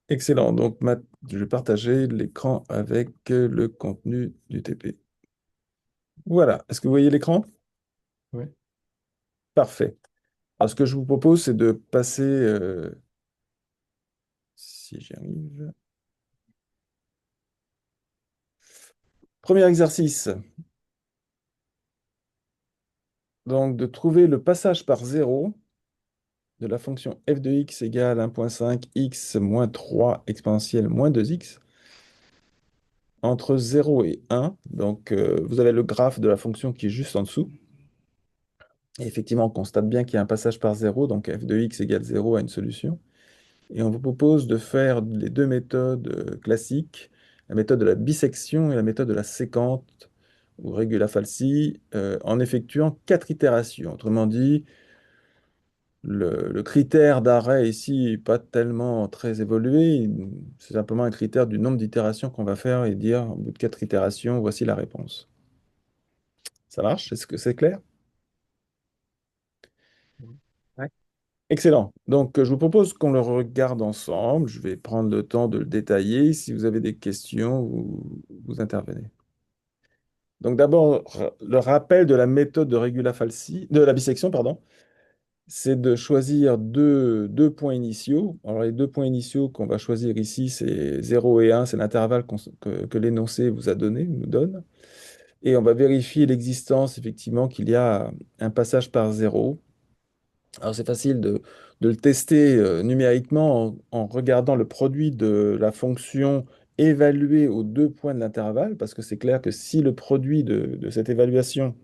Excellent. Donc, je vais partager l'écran avec le contenu du TP. Voilà. Est-ce que vous voyez l'écran? Ouais. Parfait. Alors, ce que je vous propose, c'est de passer, si j'y arrive. Premier exercice. Donc, de trouver le passage par zéro de la fonction f de x égale 1,5 x moins 3 exponentielle moins 2x entre 0 et 1. Donc, vous avez le graphe de la fonction qui est juste en dessous. Et effectivement, on constate bien qu'il y a un passage par zéro, donc f de x égale 0 à une solution. Et on vous propose de faire les deux méthodes classiques, la méthode de la bisection et la méthode de la séquente ou regula falsi, en effectuant quatre itérations. Autrement dit, le critère d'arrêt ici n'est pas tellement très évolué, c'est simplement un critère du nombre d'itérations qu'on va faire et dire, au bout de quatre itérations, voici la réponse. Ça marche? Est-ce que c'est clair? Ouais. Excellent. Donc, je vous propose qu'on le regarde ensemble. Je vais prendre le temps de le détailler. Si vous avez des questions, vous intervenez. Donc, d'abord, le rappel de la méthode de regula falsi, de la bisection, pardon, c'est de choisir deux points initiaux. Alors, les deux points initiaux qu'on va choisir ici, c'est 0 et 1, c'est l'intervalle que l'énoncé vous a donné, nous donne. Et on va vérifier l'existence, effectivement, qu'il y a un passage par zéro. Alors c'est facile de le tester numériquement en regardant le produit de la fonction évaluée aux deux points de l'intervalle, parce que c'est clair que si le produit de cette évaluation,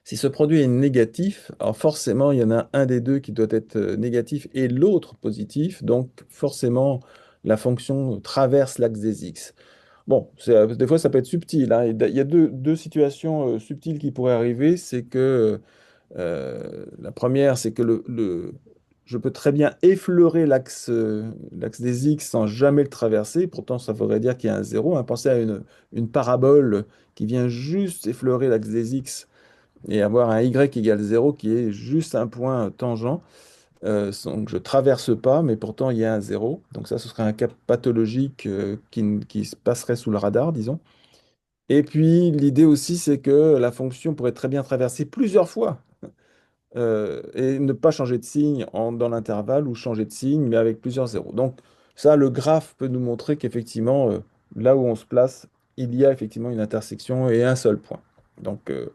si ce produit est négatif, alors forcément il y en a un des deux qui doit être négatif et l'autre positif, donc forcément la fonction traverse l'axe des x. Bon, des fois ça peut être subtil, hein. Il y a deux situations subtiles qui pourraient arriver, c'est que la première, c'est que je peux très bien effleurer l'axe des x sans jamais le traverser. Pourtant, ça voudrait dire qu'il y a un zéro, hein. Pensez à une parabole qui vient juste effleurer l'axe des x et avoir un y égale zéro qui est juste un point tangent. Donc, je traverse pas, mais pourtant, il y a un zéro. Donc ça, ce serait un cas pathologique qui se passerait sous le radar, disons. Et puis, l'idée aussi, c'est que la fonction pourrait très bien traverser plusieurs fois et ne pas changer de signe dans l'intervalle ou changer de signe, mais avec plusieurs zéros. Donc ça, le graphe peut nous montrer qu'effectivement, là où on se place, il y a effectivement une intersection et un seul point. Donc il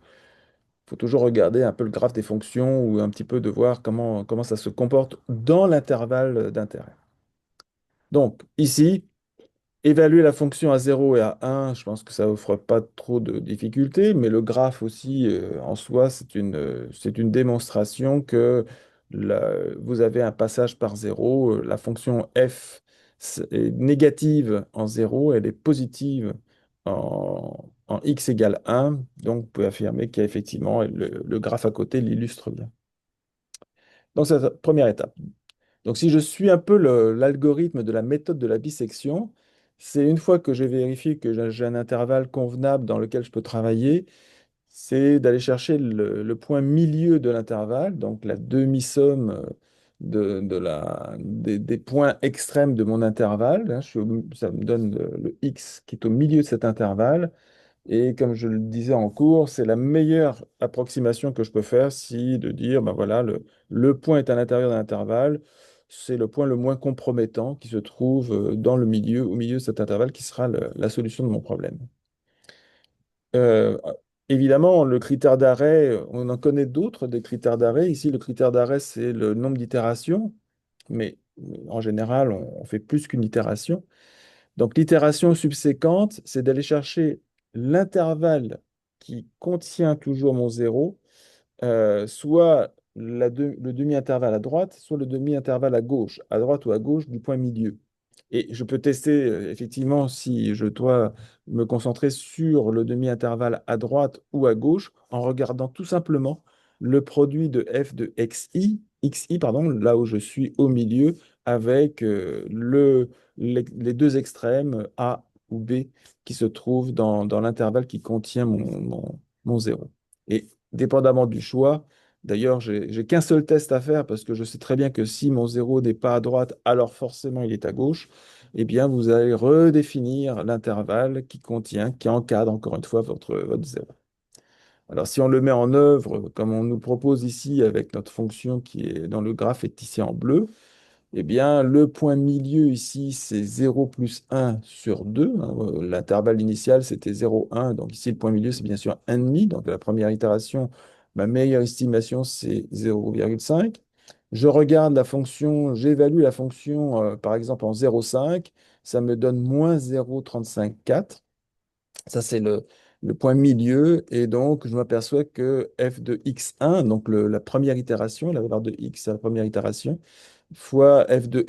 faut toujours regarder un peu le graphe des fonctions ou un petit peu de voir comment ça se comporte dans l'intervalle d'intérêt. Donc ici, évaluer la fonction à 0 et à 1, je pense que ça offre pas trop de difficultés, mais le graphe aussi, en soi, c'est une démonstration que vous avez un passage par 0. La fonction f est négative en 0, elle est positive en x égale 1. Donc, vous pouvez affirmer qu'il y a effectivement, et le graphe à côté l'illustre bien. Donc, c'est la première étape. Donc, si je suis un peu l'algorithme de la méthode de la bisection, c'est une fois que j'ai vérifié que j'ai un intervalle convenable dans lequel je peux travailler, c'est d'aller chercher le point milieu de l'intervalle, donc la demi-somme des points extrêmes de mon intervalle, hein. Ça me donne le x qui est au milieu de cet intervalle. Et comme je le disais en cours, c'est la meilleure approximation que je peux faire si de dire, ben voilà, le point est à l'intérieur d'un intervalle, c'est le point le moins compromettant qui se trouve dans le milieu, au milieu de cet intervalle, qui sera la solution de mon problème. Euh, Évidemment, le critère d'arrêt, on en connaît d'autres, des critères d'arrêt. Ici, le critère d'arrêt, c'est le nombre d'itérations, mais en général, on fait plus qu'une itération. Donc l'itération subséquente, c'est d'aller chercher l'intervalle qui contient toujours mon zéro, soit le demi-intervalle à droite, soit le demi-intervalle à droite ou à gauche du point milieu. Et je peux tester effectivement si je dois me concentrer sur le demi-intervalle à droite ou à gauche en regardant tout simplement le produit de f de xi, pardon, là où je suis au milieu, avec les deux extrêmes A ou B qui se trouvent dans l'intervalle qui contient mon zéro. Et dépendamment du choix, D'ailleurs, j'ai qu'un seul test à faire parce que je sais très bien que si mon zéro n'est pas à droite, alors forcément il est à gauche. Eh bien, vous allez redéfinir l'intervalle qui contient, qui encadre encore une fois votre zéro. Alors, si on le met en œuvre, comme on nous propose ici avec notre fonction qui est dans le graphe est ici en bleu, eh bien, le point milieu ici, c'est 0 plus 1 sur 2. L'intervalle initial, c'était 0, 1. Donc ici, le point milieu, c'est bien sûr 1,5. Donc la première itération, ma meilleure estimation, c'est 0,5. Je regarde la fonction, j'évalue la fonction, par exemple, en 0,5. Ça me donne moins 0,354. Ça, c'est le point milieu. Et donc, je m'aperçois que f de x1, donc la première itération, la valeur de x à la première itération, fois f de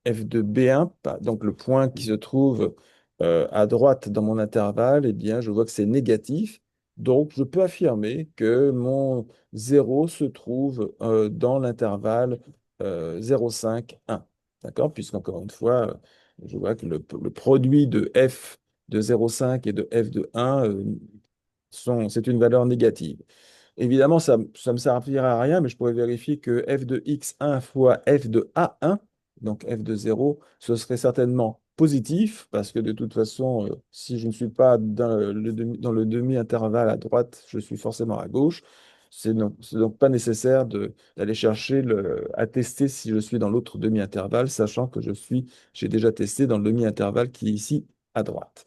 B1, donc le point qui se trouve à droite dans mon intervalle, eh bien, je vois que c'est négatif. Donc, je peux affirmer que mon zéro se trouve dans l'intervalle 0,5, 1. D'accord? Puisqu'encore une fois, je vois que le produit de f de 0,5 et de f de 1, c'est une valeur négative. Évidemment, ça ne me servira à rien, mais je pourrais vérifier que f de x1 fois f de a1, donc f de 0, ce serait certainement positif, parce que de toute façon, si je ne suis pas dans le demi-intervalle à droite, je suis forcément à gauche. C'est donc pas nécessaire d'aller chercher à tester si je suis dans l'autre demi-intervalle, sachant que j'ai déjà testé dans le demi-intervalle qui est ici à droite.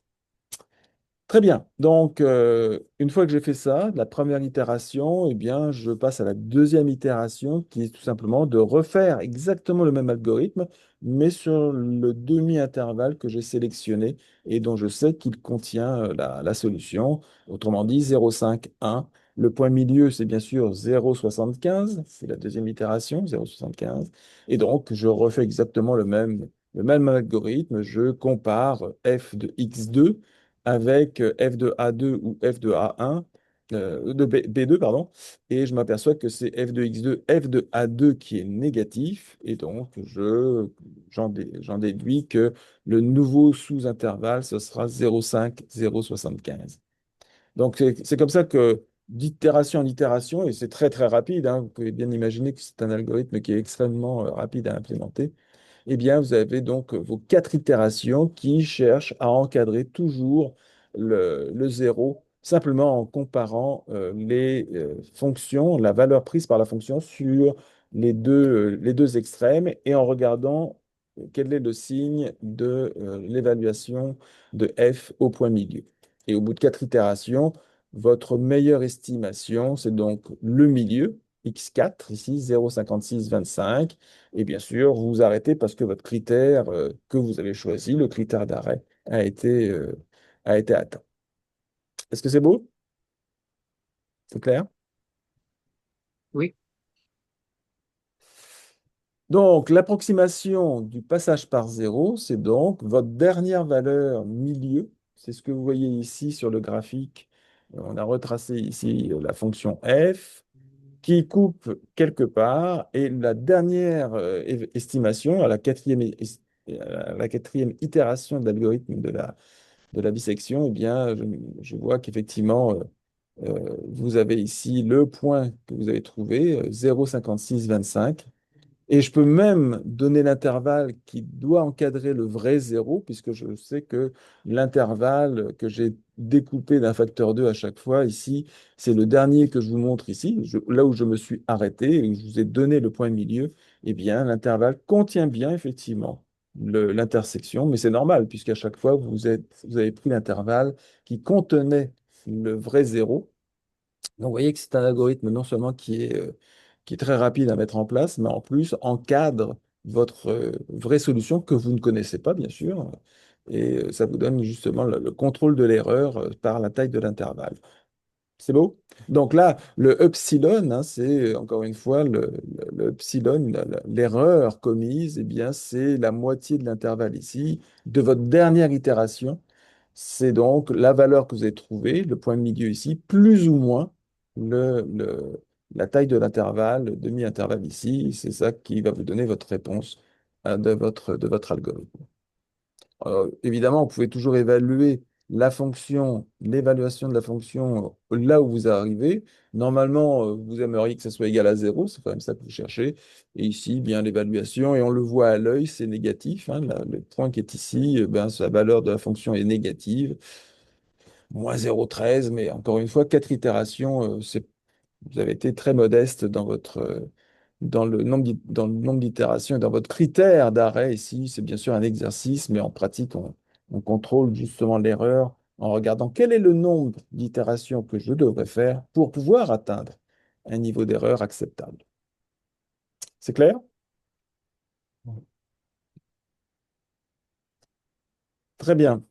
Très bien. Donc, une fois que j'ai fait ça, la première itération, eh bien, je passe à la deuxième itération qui est tout simplement de refaire exactement le même algorithme, mais sur le demi-intervalle que j'ai sélectionné et dont je sais qu'il contient la solution. Autrement dit, 0,5, 1. Le point milieu, c'est bien sûr 0,75. C'est la deuxième itération, 0,75. Et donc, je refais exactement le même algorithme. Je compare f de x2 avec f de A2 ou f de A1, de B2, pardon, et je m'aperçois que c'est f de x2, f de A2 qui est négatif, et donc j'en déduis que le nouveau sous-intervalle, ce sera 0,5, 0,75. Donc c'est comme ça que d'itération en itération, et c'est très très rapide, hein, vous pouvez bien imaginer que c'est un algorithme qui est extrêmement rapide à implémenter, eh bien, vous avez donc vos quatre itérations qui cherchent à encadrer toujours le zéro, simplement en comparant les fonctions, la valeur prise par la fonction sur les deux extrêmes et en regardant quel est le signe de l'évaluation de f au point milieu. Et au bout de quatre itérations, votre meilleure estimation, c'est donc le milieu, x4, ici 0,5625. Et bien sûr, vous vous arrêtez parce que votre critère que vous avez choisi, le critère d'arrêt, a été atteint. Est-ce que c'est beau? C'est clair? Oui, Donc, l'approximation du passage par zéro, c'est donc votre dernière valeur milieu. C'est ce que vous voyez ici sur le graphique. On a retracé ici la fonction f qui coupe quelque part et la dernière estimation, à la quatrième itération de l'algorithme de la bisection, eh bien, je vois qu'effectivement, vous avez ici le point que vous avez trouvé, 0,5625. Et je peux même donner l'intervalle qui doit encadrer le vrai zéro, puisque je sais que l'intervalle que j'ai découpé d'un facteur 2 à chaque fois, ici, c'est le dernier que je vous montre ici, là où je me suis arrêté, et où je vous ai donné le point milieu, eh bien, l'intervalle contient bien, effectivement, l'intersection, mais c'est normal, puisqu'à chaque fois, vous avez pris l'intervalle qui contenait le vrai zéro. Donc, vous voyez que c'est un algorithme non seulement qui est très rapide à mettre en place, mais en plus encadre votre vraie solution que vous ne connaissez pas, bien sûr. Et ça vous donne justement le contrôle de l'erreur par la taille de l'intervalle. C'est beau? Donc là, le epsilon, hein, c'est encore une fois le epsilon, l'erreur commise, eh bien, c'est la moitié de l'intervalle ici, de votre dernière itération. C'est donc la valeur que vous avez trouvée, le point de milieu ici, plus ou moins la taille de l'intervalle, le demi-intervalle ici. C'est ça qui va vous donner votre réponse de votre algorithme. Évidemment, vous pouvez toujours évaluer la fonction, l'évaluation de la fonction là où vous arrivez. Normalement, vous aimeriez que ça soit égal à zéro, c'est quand même ça que vous cherchez. Et ici, bien l'évaluation, et on le voit à l'œil, c'est négatif, hein. Le point qui est ici, ben, sa valeur de la fonction est négative, moins 0,13, mais encore une fois, 4 itérations, vous avez été très modeste dans dans le nombre d'itérations et dans votre critère d'arrêt ici. C'est bien sûr un exercice, mais en pratique, on contrôle justement l'erreur en regardant quel est le nombre d'itérations que je devrais faire pour pouvoir atteindre un niveau d'erreur acceptable. C'est clair? Très bien.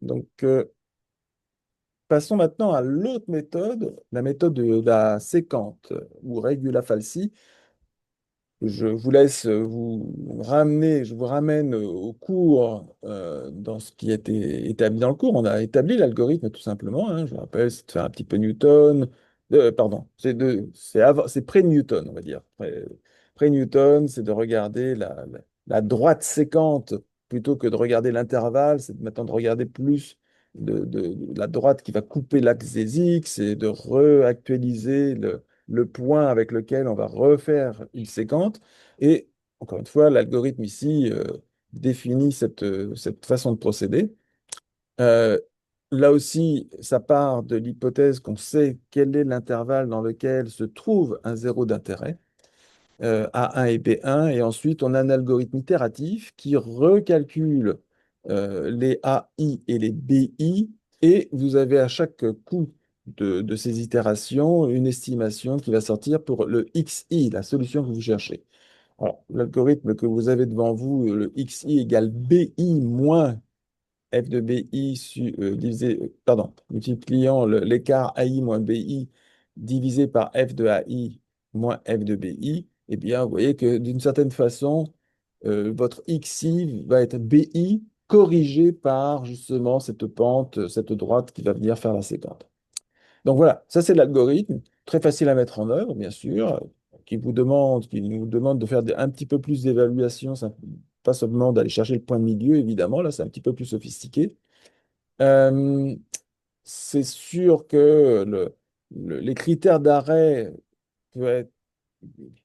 Donc, passons maintenant à l'autre méthode, la méthode de la séquente ou regula falsi. Je vous laisse vous ramener, je vous ramène au cours dans ce qui a été établi dans le cours. On a établi l'algorithme tout simplement, hein. Je vous rappelle, c'est de faire un petit peu Newton. Pardon, c'est pré-Newton, on va dire. Pré-Newton, c'est de regarder la droite séquente plutôt que de regarder l'intervalle. C'est maintenant de regarder plus de la droite qui va couper l'axe des X et de réactualiser le point avec lequel on va refaire une séquence. Et encore une fois, l'algorithme ici définit cette façon de procéder. Euh, Là aussi, ça part de l'hypothèse qu'on sait quel est l'intervalle dans lequel se trouve un zéro d'intérêt, A1 et B1, et ensuite on a un algorithme itératif qui recalcule les AI et les BI, et vous avez à chaque coup de ces itérations une estimation qui va sortir pour le XI, la solution que vous cherchez. Alors, l'algorithme que vous avez devant vous, le XI égale BI moins f de BI divisé, pardon, multipliant l'écart AI moins BI divisé par f de AI moins f de BI, eh bien, vous voyez que d'une certaine façon, votre XI va être BI corrigé par justement cette pente, cette droite qui va venir faire la séquence. Donc voilà, ça c'est l'algorithme, très facile à mettre en œuvre, bien sûr, qui nous demande de faire un petit peu plus d'évaluation, pas seulement d'aller chercher le point de milieu, évidemment, là c'est un petit peu plus sophistiqué. Euh, c'est sûr que les critères d'arrêt peuvent être,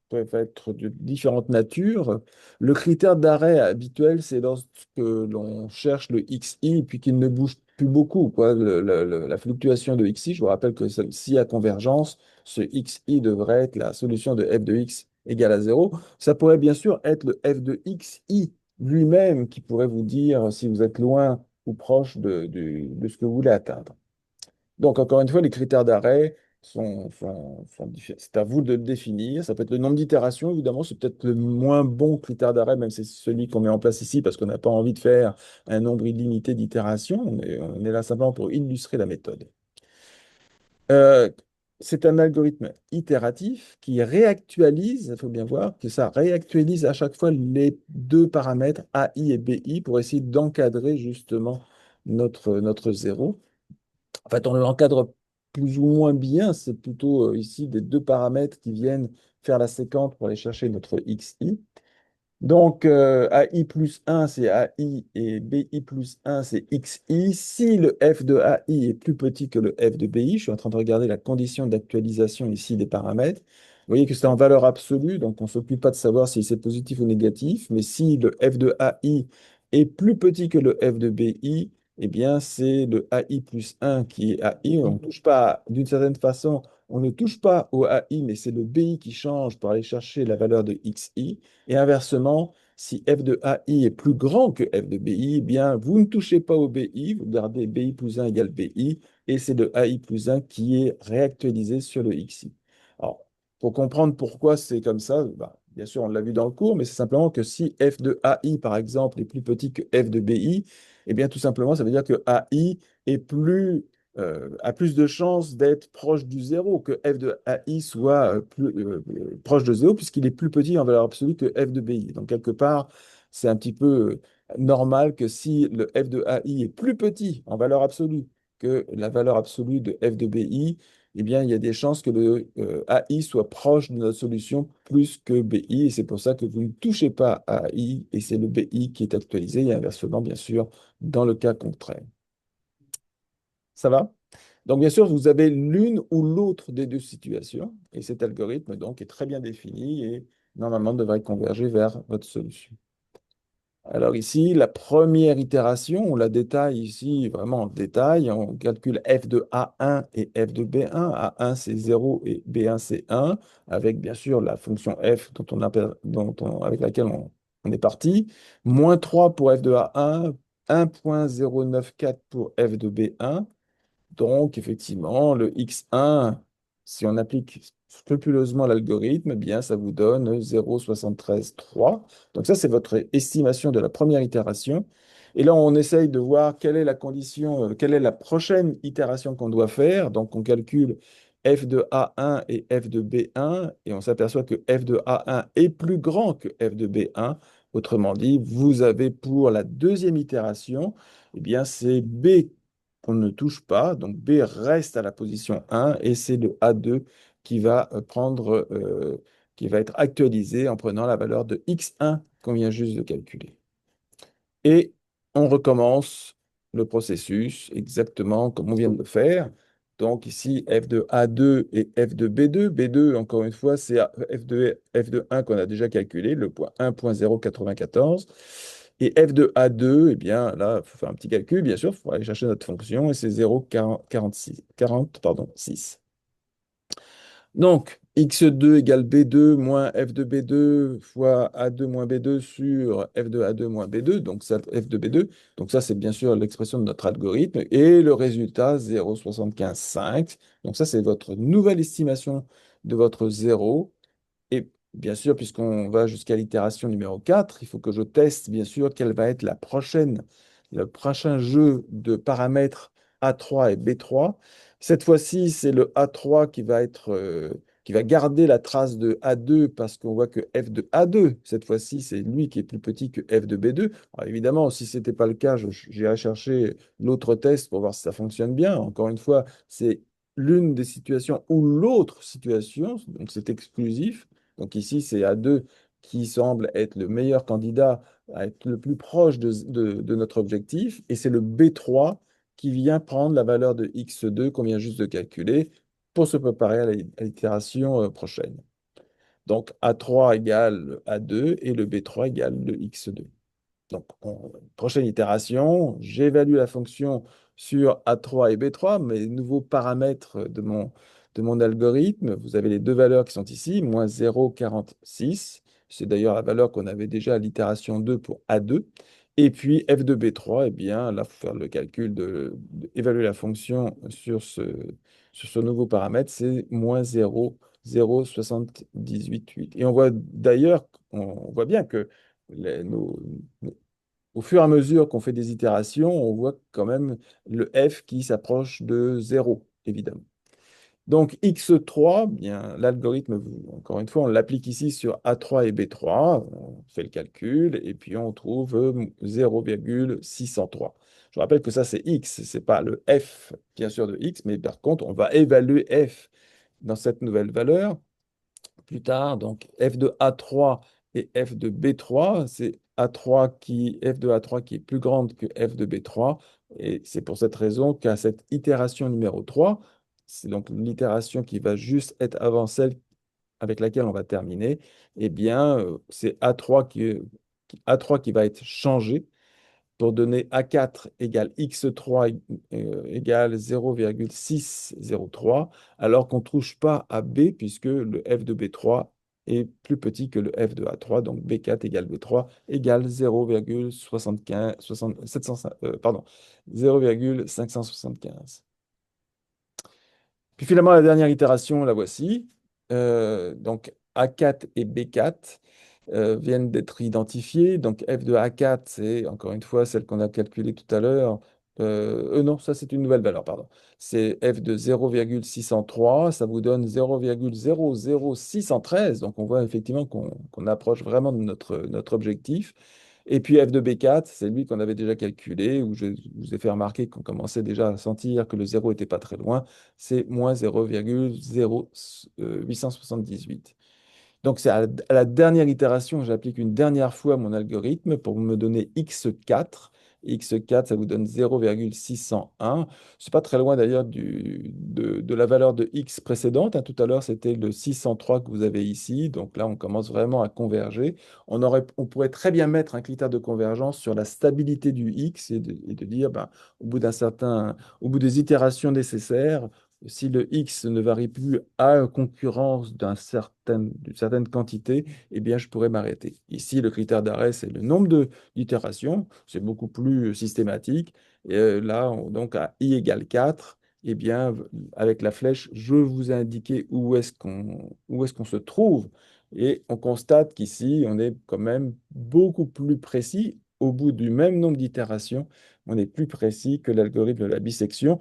peuvent être de différentes natures. Le critère d'arrêt habituel, c'est lorsque l'on cherche le XI et puis qu'il ne bouge plus beaucoup, quoi. La fluctuation de XI, je vous rappelle que s'il y a convergence, ce XI devrait être la solution de f de x égale à zéro. Ça pourrait bien sûr être le f de xi lui-même qui pourrait vous dire si vous êtes loin ou proche de ce que vous voulez atteindre. Donc, encore une fois, les critères d'arrêt c'est à vous de le définir. Ça peut être le nombre d'itérations, évidemment, c'est peut-être le moins bon critère d'arrêt, même si c'est celui qu'on met en place ici, parce qu'on n'a pas envie de faire un nombre illimité d'itérations. On est là simplement pour illustrer la méthode. Euh, c'est un algorithme itératif qui réactualise, il faut bien voir que ça réactualise à chaque fois les deux paramètres AI et BI pour essayer d'encadrer justement notre zéro. En fait, on l'encadre plus ou moins bien. C'est plutôt ici des deux paramètres qui viennent faire la séquence pour aller chercher notre XI. Donc, AI plus 1, c'est AI et BI plus 1, c'est XI. Si le f de AI est plus petit que le f de BI, je suis en train de regarder la condition d'actualisation ici des paramètres. Vous voyez que c'est en valeur absolue, donc on ne s'occupe pas de savoir si c'est positif ou négatif. Mais si le f de AI est plus petit que le f de BI, eh bien, c'est le AI plus 1 qui est AI. On ne touche pas, d'une certaine façon, on ne touche pas au AI, mais c'est le BI qui change pour aller chercher la valeur de XI. Et inversement, si f de AI est plus grand que f de BI, eh bien, vous ne touchez pas au BI, vous gardez BI plus 1 égale BI, et c'est le AI plus 1 qui est réactualisé sur le XI. Alors, pour comprendre pourquoi c'est comme ça, bah, bien sûr, on l'a vu dans le cours, mais c'est simplement que si f de AI, par exemple, est plus petit que f de BI, eh bien, tout simplement, ça veut dire que AI a plus de chances d'être proche du zéro, que f de AI soit proche de zéro, puisqu'il est plus petit en valeur absolue que f de BI. Donc, quelque part, c'est un petit peu normal que si le f de AI est plus petit en valeur absolue que la valeur absolue de f de BI, eh bien, il y a des chances que le AI soit proche de notre solution plus que BI. Et c'est pour ça que vous ne touchez pas à AI et c'est le BI qui est actualisé et inversement, bien sûr, dans le cas contraire. Ça va? Donc, bien sûr, vous avez l'une ou l'autre des deux situations, et cet algorithme donc est très bien défini et normalement devrait converger vers votre solution. Alors ici, la première itération, on la détaille ici vraiment en détail. On calcule f de A1 et f de B1. A1 c'est 0 et B1 c'est 1, avec bien sûr la fonction f avec laquelle on est parti. Moins 3 pour f de A1, 1,094 pour f de B1. Donc, effectivement, le x1, si on applique scrupuleusement l'algorithme, eh bien, ça vous donne 0,73,3. Donc, ça, c'est votre estimation de la première itération. Et là, on essaye de voir quelle est la condition, quelle est la prochaine itération qu'on doit faire. Donc, on calcule f de A1 et f de B1, et on s'aperçoit que f de A1 est plus grand que f de B1. Autrement dit, vous avez pour la deuxième itération, eh bien, c'est B qu'on ne touche pas. Donc B reste à la position 1 et c'est le A2 qui va qui va être actualisé en prenant la valeur de x1 qu'on vient juste de calculer. Et on recommence le processus exactement comme on vient de le faire. Donc ici, f de A2 et f de B2. B2, encore une fois, c'est f de 1 qu'on a déjà calculé, le point 1,094. Et f de A2, eh bien là, il faut faire un petit calcul, bien sûr, il faut aller chercher notre fonction, et c'est 0,46, 40, pardon, 6. Donc, x2 égale b2 moins f de b2 fois a2 moins b2 sur f de a2 moins b2, donc ça, f de b2. Donc ça, c'est bien sûr l'expression de notre algorithme. Et le résultat, 0,755. Donc ça, c'est votre nouvelle estimation de votre 0. Et bien sûr, puisqu'on va jusqu'à l'itération numéro 4, il faut que je teste, bien sûr, quel va être le prochain jeu de paramètres A3 et B3. Cette fois-ci, c'est le A3 qui va garder la trace de A2 parce qu'on voit que f de A2, cette fois-ci, c'est lui qui est plus petit que f de B2. Alors évidemment, si ce n'était pas le cas, j'irai chercher l'autre test pour voir si ça fonctionne bien. Encore une fois, c'est l'une des situations ou l'autre situation, donc c'est exclusif. Donc ici, c'est A2 qui semble être le meilleur candidat à être le plus proche de notre objectif. Et c'est le B3 qui vient prendre la valeur de x2 qu'on vient juste de calculer pour se préparer à l'itération prochaine. Donc A3 égale A2 et le B3 égale le x2. Donc, prochaine itération, j'évalue la fonction sur A3 et B3, mes nouveaux paramètres de mon algorithme. Vous avez les deux valeurs qui sont ici, moins 0,46. C'est d'ailleurs la valeur qu'on avait déjà à l'itération 2 pour A2. Et puis f de B3, eh bien, là, il faut faire le calcul évaluer la fonction sur ce nouveau paramètre, c'est moins 0,0788. Et on voit d'ailleurs, on voit bien que les- nos, au fur et à mesure qu'on fait des itérations, on voit quand même le f qui s'approche de 0, évidemment. Donc x3, bien, l'algorithme, encore une fois, on l'applique ici sur A3 et B3, on fait le calcul et puis on trouve 0,603. Je rappelle que ça, c'est x, ce n'est pas le f, bien sûr, de x, mais par contre, on va évaluer f dans cette nouvelle valeur plus tard. Donc f de A3 et f de B3, c'est f de A3 qui est plus grande que f de B3. Et c'est pour cette raison qu'à cette itération numéro 3, c'est donc l'itération qui va juste être avant celle avec laquelle on va terminer, eh bien, c'est A3 qui va être changé pour donner A4 égale X3 égale 0,603, alors qu'on ne touche pas à B puisque le f de B3 est plus petit que le f de A3, donc B4 égale B3 égale 0,75, 700, pardon, 0,575. Puis finalement, la dernière itération, la voici. Donc A4 et B4 viennent d'être identifiés. Donc f de A4, c'est encore une fois celle qu'on a calculée tout à l'heure. Non, ça c'est une nouvelle valeur, pardon. C'est f de 0,603, ça vous donne 0,00613. Donc on voit effectivement qu'on approche vraiment de notre objectif. Et puis f de B4, c'est lui qu'on avait déjà calculé, où je vous ai fait remarquer qu'on commençait déjà à sentir que le zéro n'était pas très loin, c'est moins 0,0878. Donc c'est à la dernière itération, j'applique une dernière fois mon algorithme pour me donner x4. x4, ça vous donne 0,601. C'est pas très loin d'ailleurs de la valeur de x précédente, hein. Tout à l'heure, c'était le 603 que vous avez ici. Donc là, on commence vraiment à converger. On pourrait très bien mettre un critère de convergence sur la stabilité du x et de dire, ben, au bout des itérations nécessaires, si le x ne varie plus à concurrence d'une certaine quantité, eh bien, je pourrais m'arrêter. Ici, le critère d'arrêt, c'est le nombre d'itérations. C'est beaucoup plus systématique. Et là, donc, à i égale 4, eh bien, avec la flèche, je vous ai indiqué où est-ce qu'on se trouve. Et on constate qu'ici, on est quand même beaucoup plus précis. Au bout du même nombre d'itérations, on est plus précis que l'algorithme de la bisection,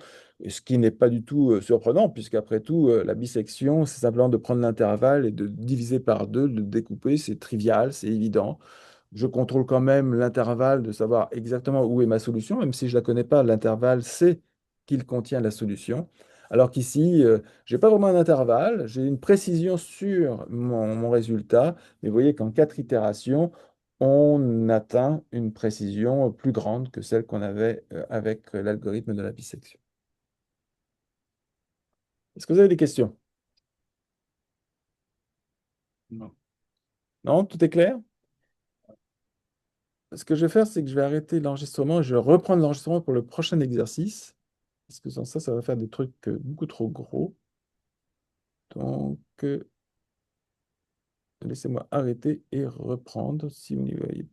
ce qui n'est pas du tout surprenant, puisqu'après tout, la bisection, c'est simplement de prendre l'intervalle et de diviser par deux, de le découper. C'est trivial, c'est évident. Je contrôle quand même l'intervalle de savoir exactement où est ma solution, même si je ne la connais pas, l'intervalle sait qu'il contient la solution. Alors qu'ici, je n'ai pas vraiment un intervalle, j'ai une précision sur mon résultat, mais vous voyez qu'en 4 itérations, on atteint une précision plus grande que celle qu'on avait avec l'algorithme de la bisection. Est-ce que vous avez des questions? Non. Non, tout est clair? Ce que je vais faire, c'est que je vais arrêter l'enregistrement et je vais reprendre l'enregistrement pour le prochain exercice. Parce que sans ça, ça va faire des trucs beaucoup trop gros. Donc, laissez-moi arrêter et reprendre si vous n'y voyez